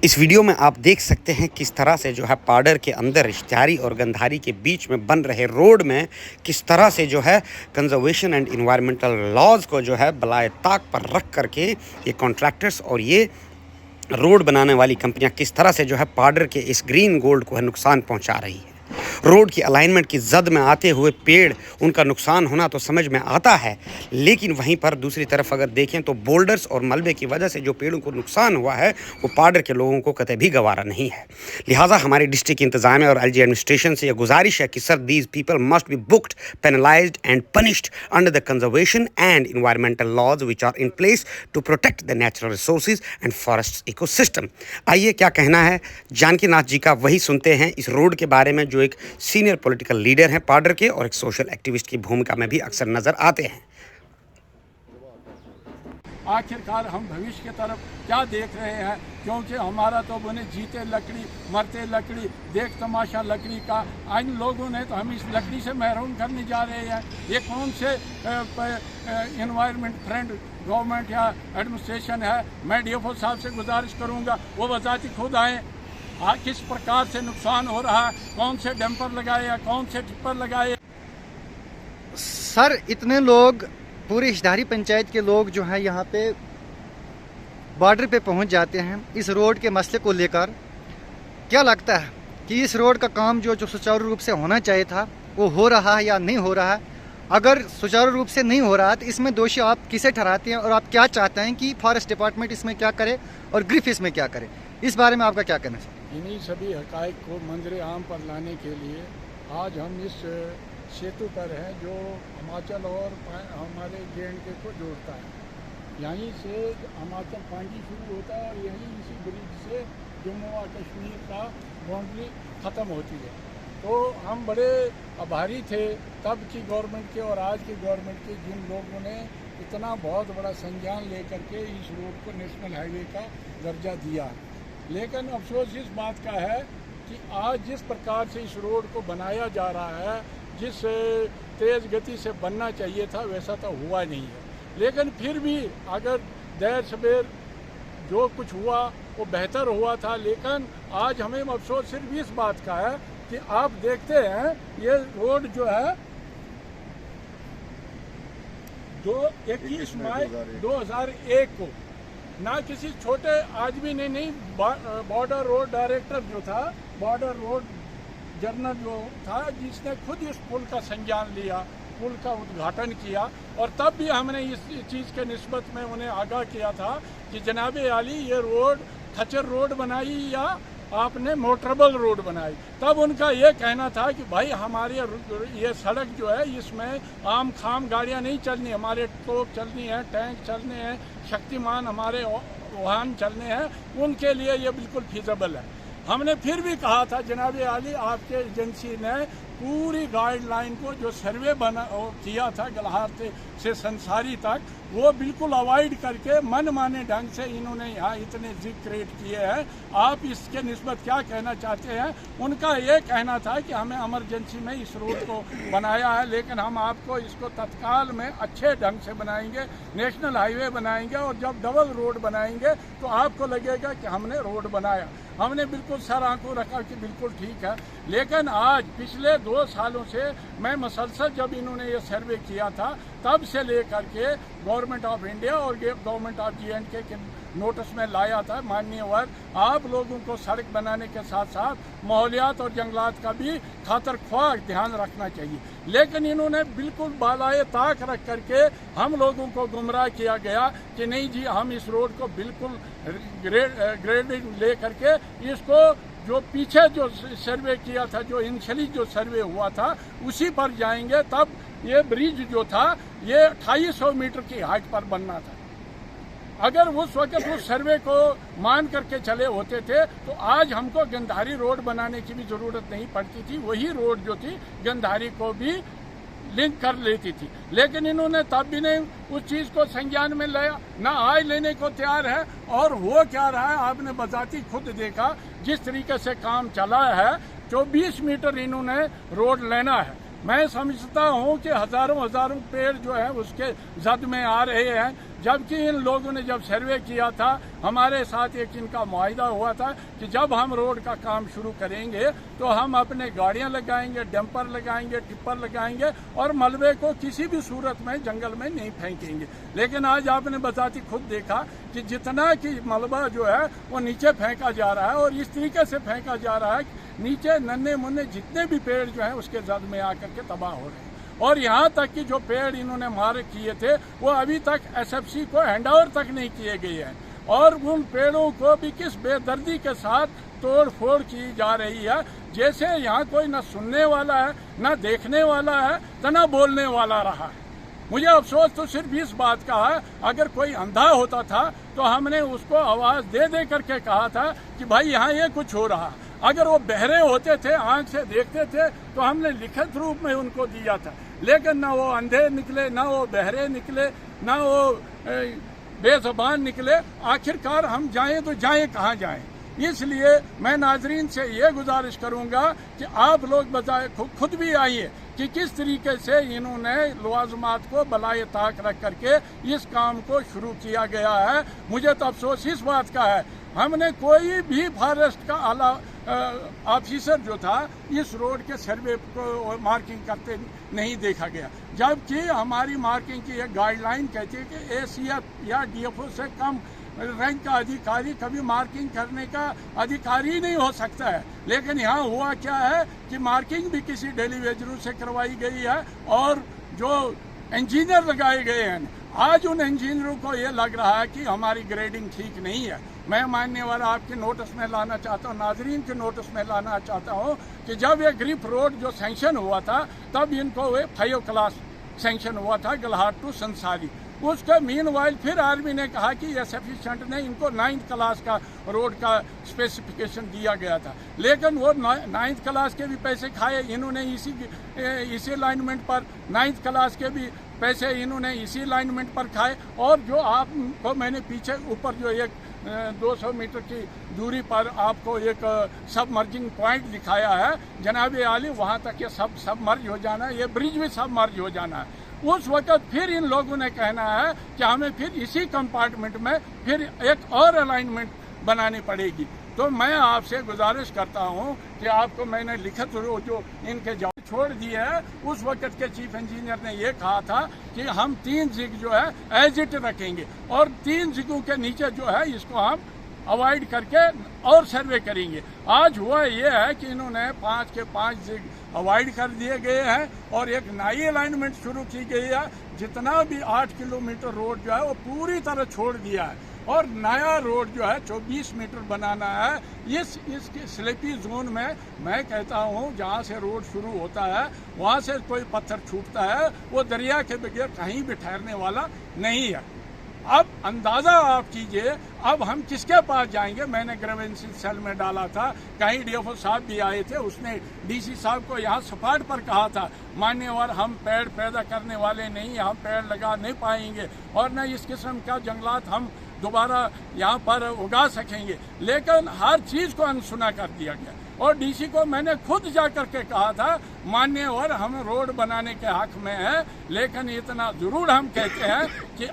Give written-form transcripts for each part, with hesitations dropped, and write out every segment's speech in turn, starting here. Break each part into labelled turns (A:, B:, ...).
A: इस वीडियो में आप देख सकते हैं किस तरह से जो है पाडर के अंदर इश्तिहारी और गंधारी के बीच में बन रहे रोड में किस तरह से जो है कंजर्वेशन एंड इन्वायरमेंटल लॉज को जो है बलाए ताक पर रख करके ये कॉन्ट्रैक्टर्स और ये रोड बनाने वाली कंपनियां किस तरह से जो है पाडर के इस ग्रीन गोल्ड को है नुकसान पहुंचा रही है। रोड की अलाइनमेंट की जद में आते हुए पेड़ उनका नुकसान होना तो समझ में आता है, लेकिन वहीं पर दूसरी तरफ अगर देखें तो बोल्डर्स और मलबे की वजह से जो पेड़ों को नुकसान हुआ है वो पाडर के लोगों को कतई भी गवारा नहीं है। लिहाजा हमारी डिस्ट्रिक्ट इंतजामिया और एलजी एडमिनिस्ट्रेशन से यह गुजारिश है कि sir these people must be booked, penalised and punished under the conservation and environmental laws which are in place to protect the natural resources and forest ecosystem. आइए क्या कहना है जानकी नाथ जी का, वही सुनते हैं इस रोड के बारे में, जो एक सीनियर पॉलिटिकल लीडर हैं पाडर के और एक सोशल एक्टिविस्ट की भूमिका में भी अक्सर नजर आते हैं।
B: आखिरकार हम भविष्य की तरफ क्या देख रहे हैं, क्योंकि हमारा तो बने जीते लकड़ी मरते लकड़ी, देख तमाशा लकड़ी का। इन लोगों ने तो हम इस लकड़ी से महरूम करने जा रहे हैं। ये कौन से इन्वायरमेंट फ्रेंड गवर्नमेंट या एडमिनिस्ट्रेशन है? मैं डीएफओ साहब से गुजारिश करूँगा वो वजाती खुद आएँ, किस प्रकार से नुकसान हो रहा है, कौन से डंपर लगाए या कौन से टिप्पर लगाए।
C: सर इतने लोग, पूरी इश्तिहारी पंचायत के लोग जो हैं यहाँ पे बॉर्डर पे पहुँच जाते हैं इस रोड के मसले को लेकर। क्या लगता है कि इस रोड का काम जो सुचारू रूप से होना चाहिए था वो हो रहा है या नहीं हो रहा है? अगर सुचारू रूप से नहीं हो रहा है तो इसमें दोषी आप किसे ठहराते हैं और आप क्या चाहते हैं कि फॉरेस्ट डिपार्टमेंट इसमें क्या करे और ग्रिफ इसमें क्या करे? इस बारे में आपका क्या कहना है?
B: इन्हीं सभी हकाइक को मंजर आम पर लाने के लिए आज हम इस सेतु पर हैं जो हिमाचल और हमारे JNK को जोड़ता है। यहीं से हिमाचल पांगी शुरू होता है और यहीं इसी ब्रिज से जम्मू और कश्मीर का बाउंड्री ख़त्म होती है। तो हम बड़े आभारी थे तब की गवर्नमेंट के और आज की गवर्नमेंट के, जिन लोगों ने इतना बहुत बड़ा संज्ञान लेकर के इस रोड को नेशनल हाईवे का दर्जा दिया। लेकिन अफसोस इस बात का है कि आज जिस प्रकार से इस रोड को बनाया जा रहा है, जिस तेज़ गति से बनना चाहिए था वैसा तो हुआ नहीं है। लेकिन फिर भी अगर देर सबेर जो कुछ हुआ वो बेहतर हुआ था। लेकिन आज हमें अफसोस सिर्फ इस बात का है कि आप देखते हैं ये रोड जो है 21 मई 2001 को ना किसी छोटे आदमी ने नहीं, बॉर्डर रोड डायरेक्टर जो था, बॉर्डर रोड जनरल जो था, जिसने खुद इस पुल का संज्ञान लिया, पुल का उद्घाटन किया। और तब भी हमने इस चीज़ के निस्बत में उन्हें आगाह किया था कि जनाब आली ये रोड खच्चर रोड बनाई या आपने मोटरेबल रोड बनाई। तब उनका ये कहना था कि भाई हमारे ये सड़क जो है इसमें आम खाम गाड़ियाँ नहीं चलनी, हमारे टोक चलनी है, टैंक चलने हैं, शक्तिमान हमारे वाहन चलने हैं, उनके लिए ये बिल्कुल फीजेबल है। हमने फिर भी कहा था जनाब आली आपके एजेंसी ने पूरी गाइडलाइन को जो सर्वे किया था गलहार से संसारी तक, वो बिल्कुल अवॉइड करके मनमाने ढंग से इन्होंने यहाँ इतने जिक्र क्रिएट किए हैं। आप इसके निस्बत क्या कहना चाहते हैं? उनका ये कहना था कि हमें इमरजेंसी में इस रोड को बनाया है, लेकिन हम आपको इसको तत्काल में अच्छे ढंग से बनाएंगे, नेशनल हाईवे बनाएंगे और जब डबल रोड बनाएंगे तो आपको लगेगा कि हमने रोड बनाया। हमने बिल्कुल सर आंखों रखा कि बिल्कुल ठीक है। लेकिन आज पिछले 2 सालों से मैं मसलसल जब इन्होंने ये सर्वे किया था तब से लेकर के गवर्नमेंट ऑफ इंडिया और गवर्नमेंट ऑफ JNK के नोटिस में लाया था माननीय वर्ग, आप लोगों को सड़क बनाने के साथ साथ माहौलियात और जंगलात का भी खातर ख्वाह ध्यान रखना चाहिए। लेकिन इन्होंने बिल्कुल बालाए ताक रख करके हम लोगों को गुमराह किया गया कि नहीं जी हम इस रोड को बिल्कुल ग्रेडिंग ले करके इसको जो पीछे जो सर्वे किया था, जो इनिशियली जो सर्वे हुआ था उसी पर जाएंगे। तब ये ब्रिज जो था ये 2800 मीटर की हाइट पर बनना था। अगर उस वक्त उस सर्वे को मान करके चले होते थे तो आज हमको गंधारी रोड बनाने की भी ज़रूरत नहीं पड़ती थी, वही रोड जो थी गंधारी को भी लिंक कर लेती थी। लेकिन इन्होंने तब भी नहीं उस चीज़ को संज्ञान में लिया, ना आज लेने को तैयार है। और हो क्या रहा है आपने बजाती खुद देखा, जिस तरीके से काम चला है। 24 मीटर इन्होंने रोड लेना है। मैं समझता हूँ कि हज़ारों पेड़ जो है उसके जद में आ रहे हैं। जबकि इन लोगों ने जब सर्वे किया था, हमारे साथ एक इनका मुआहिदा हुआ था कि जब हम रोड का काम शुरू करेंगे तो हम अपने गाड़ियां लगाएंगे, डंपर लगाएंगे, टिप्पर लगाएंगे और मलबे को किसी भी सूरत में जंगल में नहीं फेंकेंगे। लेकिन आज आपने बताती खुद देखा कि जितना कि मलबा जो है वो नीचे फेंका जा रहा है और इस तरीके से फेंका जा रहा है कि नीचे नन्हे मुन्ने जितने भी पेड़ जो है उसके जद में आकर के तबाह हो रहे हैं। और यहाँ तक कि जो पेड़ इन्होंने मारे किए थे वो अभी तक एसएफसी को हैंडओवर तक नहीं किए गए हैं और उन पेड़ों को भी किस बेदर्दी के साथ तोड़ फोड़ की जा रही है, जैसे यहाँ कोई न सुनने वाला है, न देखने वाला है, तो न बोलने वाला रहा है। मुझे अफसोस तो सिर्फ इस बात का है, अगर कोई अंधा होता था तो हमने उसको आवाज़ दे दे करके कहा था कि भाई यहाँ ये कुछ हो रहा। अगर वो बहरे होते थे, आंख से देखते थे, तो हमने लिखित रूप में उनको दिया था। लेकिन ना वो अंधे निकले, ना वो बहरे निकले, ना वो बेज़बान निकले। आखिरकार हम जाएं तो जाएं कहाँ जाएं? इसलिए मैं नाजरीन से ये गुजारिश करूंगा कि आप लोग बताए, खुद भी आइए कि किस तरीके से इन्होंने लवाजमात को बलाए ताक रख करके इस काम को शुरू किया गया है। मुझे तो अफसोस इस बात का है, हमने कोई भी फॉरेस्ट का आला ऑफिसर जो था इस रोड के सर्वे को मार्किंग करते नहीं देखा गया, जबकि हमारी मार्किंग की एक गाइडलाइन कहती है कि एसीएफ या डीएफओ से कम रैंक का अधिकारी कभी मार्किंग करने का अधिकारी नहीं हो सकता है। लेकिन यहाँ हुआ क्या है कि मार्किंग भी किसी डेली वेजरों से करवाई गई है और जो इंजीनियर लगाए गए हैं, आज उन इंजीनियरों को ये लग रहा है कि हमारी ग्रेडिंग ठीक नहीं है। मैं मानने वाला आपके नोटिस में लाना चाहता हूँ, नाजरीन के नोटिस में लाना चाहता हूँ कि जब ये ग्रिप रोड जो सैंक्शन हुआ था तब इनको वे 5 क्लास सैंक्शन हुआ था गलहाट टू संसारी। उसका मीनवाइल फिर आर्मी ने कहा कि ये सफिशिएंट नहीं, इनको 9th क्लास का रोड का स्पेसिफिकेशन दिया गया था। लेकिन वो 9th क्लास के भी पैसे खाए इन्होंने इसी अलाइनमेंट पर, 9th क्लास के भी पैसे इन्होंने इसी अलाइनमेंट पर खाए। और जो आपको मैंने पीछे ऊपर जो एक 200 मीटर की दूरी पर आपको एक सबमर्जिंग पॉइंट दिखाया है जनाब आली, वहाँ तक ये सबमर्ज हो जाना है, ये ब्रिज भी सबमर्ज हो जाना है। उस वक्त फिर इन लोगों ने कहना है कि हमें फिर इसी कंपार्टमेंट में फिर एक और अलाइनमेंट बनानी पड़ेगी। तो मैं आपसे गुजारिश करता हूं कि आपको मैंने लिखित जो इनके जवाब छोड़ दिए है, उस वक्त के चीफ इंजीनियर ने ये कहा था कि हम 3 जिग जो है एज इट रखेंगे और 3 जिगों के नीचे जो है इसको हम अवॉइड करके और सर्वे करेंगे। आज हुआ ये है कि इन्होंने 5 के 5 जिग अवॉइड कर दिए गए हैं और एक नई अलाइनमेंट शुरू की गई है। जितना भी 8 किलोमीटर रोड जो है वो पूरी तरह छोड़ दिया है और नया रोड जो है 24 मीटर बनाना है। इस स्लिपी जोन में मैं कहता हूँ जहाँ से रोड शुरू होता है वहाँ से कोई पत्थर छूटता है वो दरिया के बगैर कहीं भी ठहरने वाला नहीं है। अब अंदाजा आप कीजिए, अब हम किसके पास जाएंगे? मैंने ग्रेवेंसी सेल में डाला था, कहीं डीएफओ साहब भी आए थे, उसने डीसी साहब को यहाँ सपाट पर कहा था मान्यवर हम पेड़ पैदा करने वाले नहीं, हम पेड़ लगा नहीं पाएंगे और न इस किस्म का जंगलात हम दोबारा यहाँ पर उगा सकेंगे। लेकिन हर चीज़ को अनसुना कर दिया गया और डीसी को मैंने खुद जा कर के कहा था मान्यवर हम रोड बनाने के हक में है, लेकिन इतना ज़रूर हम कहते हैं कि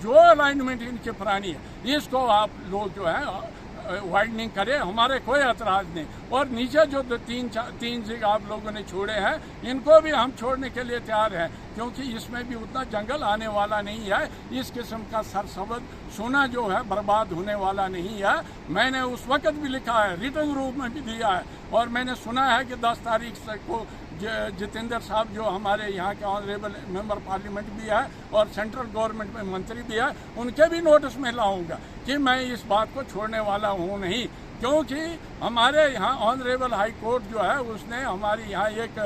B: जो अलाइनमेंट इनकी पुरानी है इसको आप लोग जो है वाइडनिंग करें, हमारे कोई एतराज़ नहीं। और नीचे जो 3 जिग आप लोगों ने छोड़े हैं इनको भी हम छोड़ने के लिए तैयार हैं, क्योंकि इसमें भी उतना जंगल आने वाला नहीं है, इस किस्म का सरसब्ज़ सोना जो है बर्बाद होने वाला नहीं है। मैंने उस वक्त भी लिखा है, रिटन रूप में भी दिया है और मैंने सुना है कि 10 तारीख को जितेंद्र साहब जो हमारे यहाँ के ऑनरेबल मेंबर पार्लियामेंट भी है और सेंट्रल गवर्नमेंट में मंत्री भी है, उनके भी नोटिस में लाऊंगा कि मैं इस बात को छोड़ने वाला हूँ नहीं। क्योंकि हमारे यहाँ ऑनरेबल हाई कोर्ट जो है उसने हमारी यहाँ एक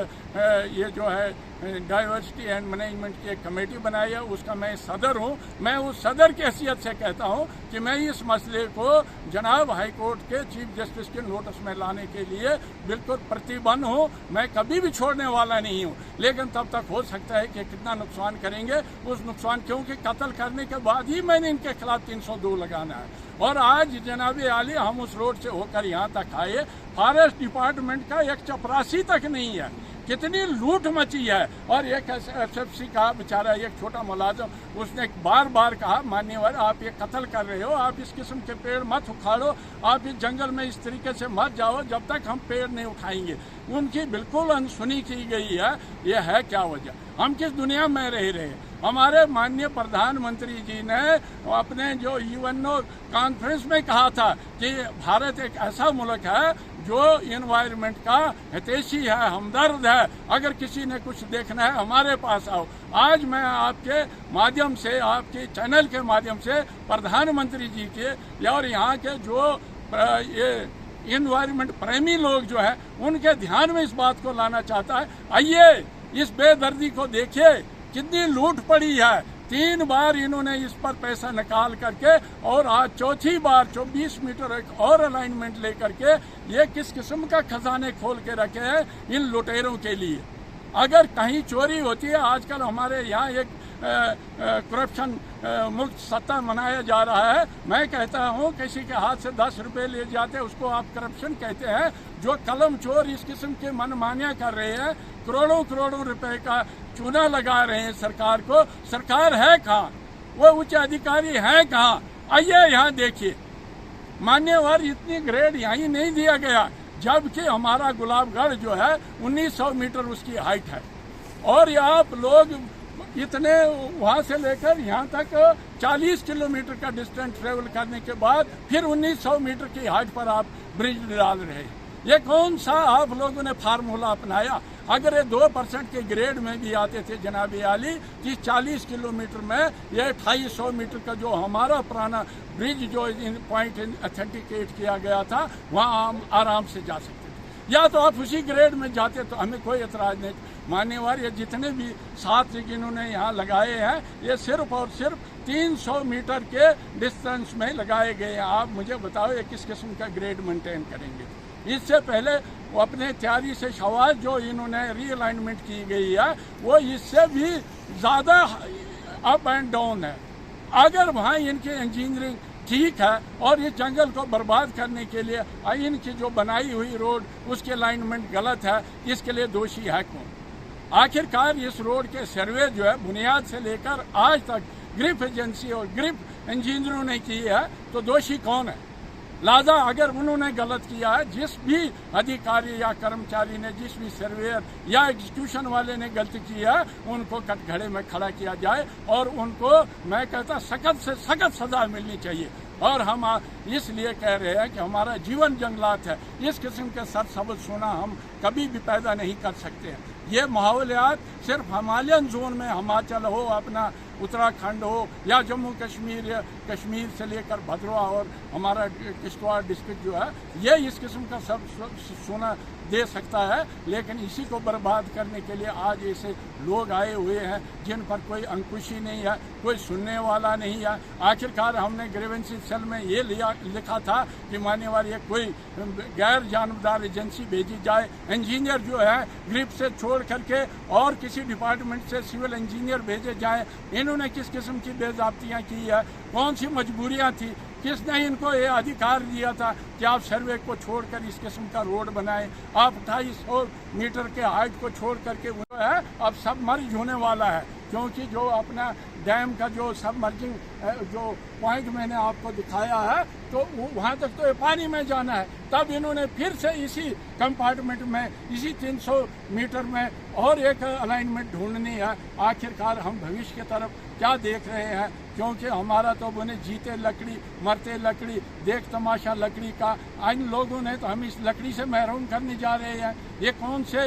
B: ये जो है डाइवर्सिटी एंड मैनेजमेंट की एक कमेटी बनाई है, उसका मैं सदर हूँ। मैं उस सदर की हैसियत से कहता हूँ कि मैं इस मसले को जनाब हाई कोर्ट के चीफ जस्टिस के नोटिस में लाने के लिए बिल्कुल प्रतिबद्ध हूँ। मैं कभी भी छोड़ने वाला नहीं हूँ, लेकिन तब तक हो सकता है कि कितना नुकसान करेंगे उस नुकसान, क्योंकि कत्ल करने के बाद ही मैंने इनके खिलाफ 302 लगाना है। और आज जनाब आली हम उस रोड से होकर यहाँ तक आए, फॉरेस्ट डिपार्टमेंट का एक चपरासी तक नहीं है कितनी लूट मची है। और एक एसएफसी का बेचारा एक छोटा मुलाजिम उसने बार बार कहा, मान्यवर आप ये कत्ल कर रहे हो, आप इस किस्म के पेड़ मत उखाड़ो, आप इस जंगल में इस तरीके से मत जाओ जब तक हम पेड़ नहीं उठाएंगे। उनकी बिल्कुल अनसुनी की गई है। ये है क्या वजह? हम किस दुनिया में रह रहे हैं? हमारे माननीय प्रधानमंत्री जी ने अपने जो यूएनओ कॉन्फ्रेंस में कहा था कि भारत एक ऐसा मुल्क है जो इन्वायरमेंट का हितैषी है, हमदर्द है, अगर किसी ने कुछ देखना है हमारे पास आओ। आज मैं आपके माध्यम से, आपके चैनल के माध्यम से प्रधानमंत्री जी के और यहाँ के जो ये इन्वायरमेंट प्रेमी लोग जो है उनके ध्यान में इस बात को लाना चाहता है। आइए इस बेदर्दी को देखिए, कितनी लूट पड़ी है। 3 बार इन्होंने इस पर पैसा निकाल करके और आज चौथी बार 24 मीटर एक और अलाइनमेंट लेकर के ये किस किस्म का खजाने खोल के रखे हैं इन लुटेरों के लिए। अगर कहीं चोरी होती है, आजकल हमारे यहाँ एक करप्शन मुक्त सत्ता मनाया जा रहा है। मैं कहता हूँ किसी के हाथ से 10 रुपए ले जाते हैं उसको आप करप्शन कहते हैं। जो कलम चोर इस किस्म के मनमानियाँ कर रहे हैं, करोड़ों करोड़ों रुपए का चूना लगा रहे हैं सरकार को, सरकार है कहाँ? वो उच्च अधिकारी हैं कहाँ? आइए यहाँ देखिए, मान्यवर इतनी ग्रेड यहाँ नहीं दिया गया, जबकि हमारा गुलाबगढ़ जो है 1900 मीटर उसकी हाइट है। और आप लोग इतने वहाँ से लेकर यहाँ तक 40 किलोमीटर का डिस्टेंस ट्रेवल करने के बाद फिर 1900 मीटर की हाइट पर आप ब्रिज डाल रहे हैं। ये कौन सा आप लोगों ने फार्मूला अपनाया? अगर ये 2% के ग्रेड में भी आते थे जनाब आली कि 40 किलोमीटर में ये 2800 मीटर का जो हमारा पुराना ब्रिज जो पॉइंट ऑथेंटिकेट किया गया था वहाँ हम आराम से जा सकते थे। या तो आप उसी ग्रेड में जाते तो हमें कोई एतराज़ नहीं। मान्यवर ये जितने भी 7 इन्होंने यहाँ लगाए हैं ये सिर्फ और सिर्फ 300 मीटर के डिस्टेंस में लगाए गए हैं। आप मुझे बताओ ये किस किस्म का ग्रेड मेंटेन करेंगे? इससे पहले वो अपने तैयारी से शवाज जो इन्होंने रीअलाइनमेंट की गई है वो इससे भी ज़्यादा अप एंड डाउन है। अगर वहाँ इनकी इंजीनियरिंग ठीक है और इस जंगल को बर्बाद करने के लिए इनकी जो बनाई हुई रोड उसके अलाइनमेंट गलत है, इसके लिए दोषी है कौन? आखिरकार इस रोड के सर्वे जो है बुनियाद से लेकर आज तक ग्रिप एजेंसी और ग्रिप इंजीनियरों ने की है, तो दोषी कौन है? लिहाजा अगर उन्होंने गलत किया है, जिस भी अधिकारी या कर्मचारी ने, जिस भी सर्वेयर या एग्जीक्यूशन वाले ने गलती की है, उनको कटघरे में खड़ा किया जाए और उनको मैं कहता सख्त से सख्त सजा मिलनी चाहिए। और हम इसलिए कह रहे हैं कि हमारा जीवन जंगलात है, इस किस्म के सरसब्ज़ सोना हम कभी भी पैदा नहीं कर सकते हैं। ये माहौलियात सिर्फ हिमालयन जोन में, हिमाचल हो, अपना उत्तराखंड हो या जम्मू कश्मीर से लेकर भद्रवा और हमारा किश्तवाड़ डिस्ट्रिक्ट जो है, ये इस किस्म का सब सोना दे सकता है। लेकिन इसी को बर्बाद करने के लिए आज ऐसे लोग आए हुए हैं जिन पर कोई अंकुशी नहीं है, कोई सुनने वाला नहीं है। आखिरकार हमने ग्रीवेंसी सेल में ये लिखा था कि मान्यवर ये कोई गैर जानबदार एजेंसी भेजी जाए, इंजीनियर जो है ग्रिप से छोड़ करके और किसी डिपार्टमेंट से सिविल इंजीनियर भेजे जाए। इन्होंने किस किस्म की बेज़ाब्तियाँ की है, कौन सी मजबूरियाँ थी, किसने इनको ये अधिकार दिया था कि आप सर्वे को छोड़कर इस किस्म का रोड बनाएं? आप 2800 मीटर के हाइट को छोड़ करके वो है अब सबमर्ज होने वाला है, क्योंकि जो अपना डैम का जो सबमर्जिंग जो पॉइंट मैंने आपको दिखाया है तो वहाँ तक तो ये पानी में जाना है। तब इन्होंने फिर से इसी कंपार्टमेंट में, इसी 300 मीटर में और एक अलाइनमेंट ढूंढनी है। आखिरकार हम भविष्य की तरफ क्या देख रहे हैं? क्योंकि हमारा तो बने जीते लकड़ी मरते लकड़ी, देख तमाशा लकड़ी का। इन लोगों ने तो हम इस लकड़ी से महरूम करने जा रहे हैं। ये कौन से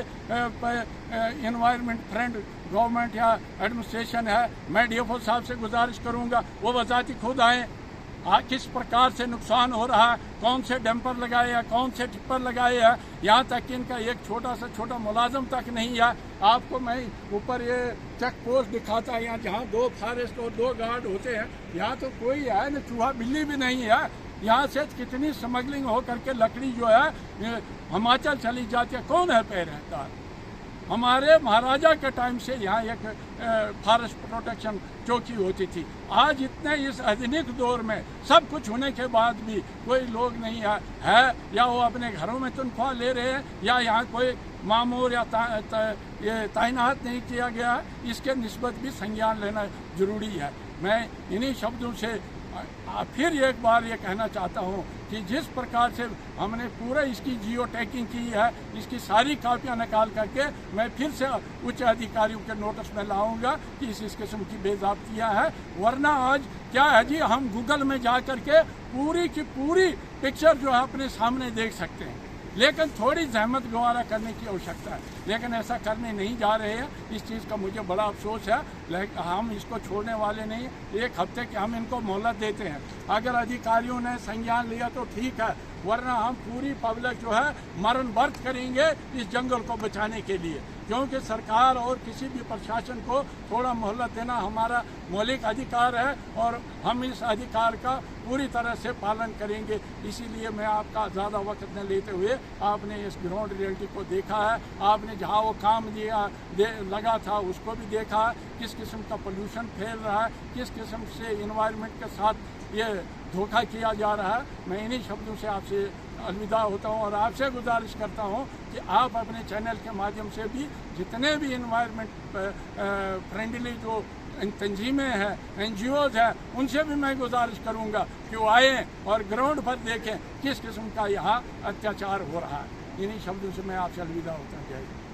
B: एनवायरनमेंट फ्रेंड गवर्नमेंट या एडमिनिस्ट्रेशन है? मैं डीएफओ साहब से गुजारिश करूंगा वो वजाती खुद आएँ, किस प्रकार से नुकसान हो रहा है, कौन से डंपर लगाए हैं, कौन से टिप्पर लगाए हैं। यहाँ तक कि इनका एक छोटा सा छोटा मुलाजम तक नहीं है। आपको मैं ऊपर ये चेक पोस्ट दिखाता है, यहाँ जहाँ 2 फॉरेस्ट और 2 गार्ड होते हैं, यहाँ तो कोई है न, चूहा बिल्ली भी नहीं है। यहाँ से कितनी स्मगलिंग हो करके लकड़ी जो है हिमाचल चली जाती है। कौन है पैरदार? हमारे महाराजा के टाइम से यहाँ एक फॉरेस्ट प्रोटेक्शन चौकी होती थी। आज इतने इस आधुनिक दौर में सब कुछ होने के बाद भी कोई लोग नहीं है या वो अपने घरों में तनख्वाह ले रहे हैं या यहाँ कोई मामूर या ये तैनात नहीं किया गया है, इसके निस्बत भी संज्ञान लेना जरूरी है। मैं इन्हीं शब्दों से फिर एक बार ये कहना चाहता हूँ कि जिस प्रकार से हमने पूरा इसकी जियो टैगिंग की है, इसकी सारी कापियाँ निकाल करके मैं फिर से उच्च अधिकारियों के नोटिस में लाऊंगा कि इस किस्म की बेज़ाब्तियाँ है। वरना आज क्या है जी, हम गूगल में जा करके पूरी की पूरी पिक्चर जो है अपने सामने देख सकते हैं, लेकिन थोड़ी जहमत गवारा करने की आवश्यकता है, लेकिन ऐसा करने नहीं जा रहे हैं। इस चीज़ का मुझे बड़ा अफसोस है, लेकिन हम इसको छोड़ने वाले नहीं। एक हफ्ते के हम इनको मोहलत देते हैं, अगर अधिकारियों ने संज्ञान लिया तो ठीक है, वरना हम पूरी पब्लिक जो है मरण बर्त करेंगे इस जंगल को बचाने के लिए, क्योंकि सरकार और किसी भी प्रशासन को थोड़ा मोहलत देना हमारा मौलिक अधिकार है और हम इस अधिकार का पूरी तरह से पालन करेंगे। इसीलिए मैं आपका ज़्यादा वक्त न लेते हुए, आपने इस ग्राउंड रियलिटी को देखा है, आपने जहाँ वो काम लगा था उसको भी देखा है, किस किस्म का पोल्यूशन फैल रहा है, किस किस्म से इन्वायरमेंट के साथ ये धोखा किया जा रहा है। मैं इन्हीं शब्दों से आपसे अलविदा होता हूँ और आपसे गुजारिश करता हूँ कि आप अपने चैनल के माध्यम से भी जितने भी इन्वायरमेंट फ्रेंडली जो तंजीमें हैं, NGOs हैं, उनसे भी मैं गुजारिश करूँगा कि वो आएँ और ग्राउंड पर देखें किस किस्म का यहाँ अत्याचार हो रहा है। इन्हीं शब्दों से मैं आपसे अलविदा होता हूँ। जय हिंद।